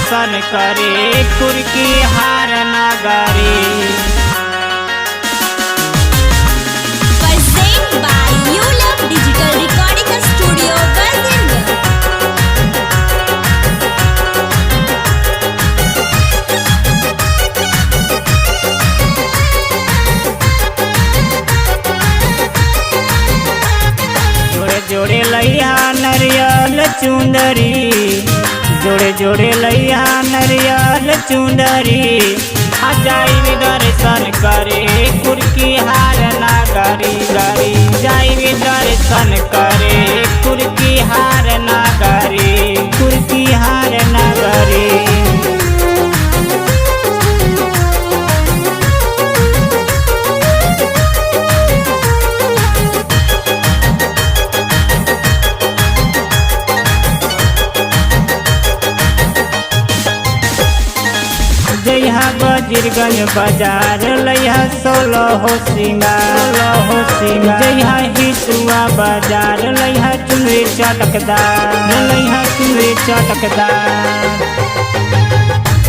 दर्शन करे कुर्की हार नगरी। Present by You Love Digital Recording Studio, Brazil. जोड़े जोड़े लैया नरियल चुंदरी, जोड़े जोड़े लैया नरियल चुंदरी। जाई दर्शन करे कुर्की हार नगरी गरी। जाई दर्शन करे कुर्की हार नगरी, कुर्की हार नगरी। जइहा बजीरगंज बाजार लइहा 16 हो सिंगार, जइहा हिसुआ बाजार लइहा चुनरी चटकदार, लइहा चुनरी चटकदार।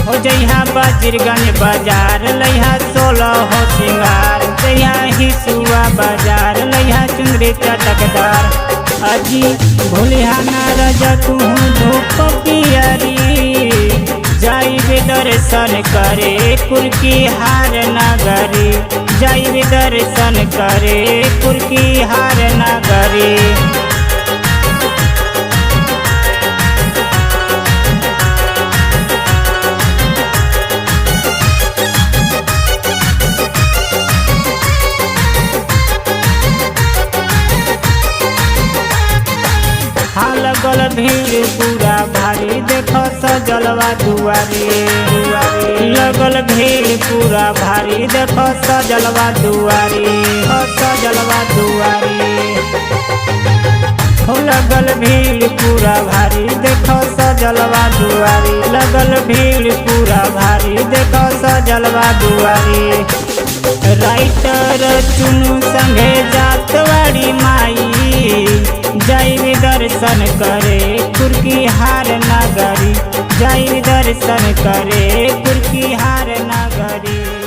हो जइहा बजीरगंज बाजार लइहा 16 हो सिंगार, जइहा हिसुआ बाजार लइहा चुनरी चटकदार। अजी भूलिहा ना रजा तू धूप पियरी। जाई दर्शन करे कुर्की हार नगरी, जाई दर्शन करे कुर्की हार नगरी। लगल भीड़ पूरा भारी देखो सजलवा दुआरी, लगल भीड़ पूरा भारी देखो सजलवा दुआरी, सजलवा दुआरी। हो लगल भीड़ पूरा भारी देखो सजलवा दुआरी, लगल भीड़ पूरा भारी देखो सजलवा दुआरी। राइटर चुनु संगे जातवाड़ी माई, जाई दर्शन करे कुर्की हार नगरी, जाई दर्शन करे कुर्की हार नगरी।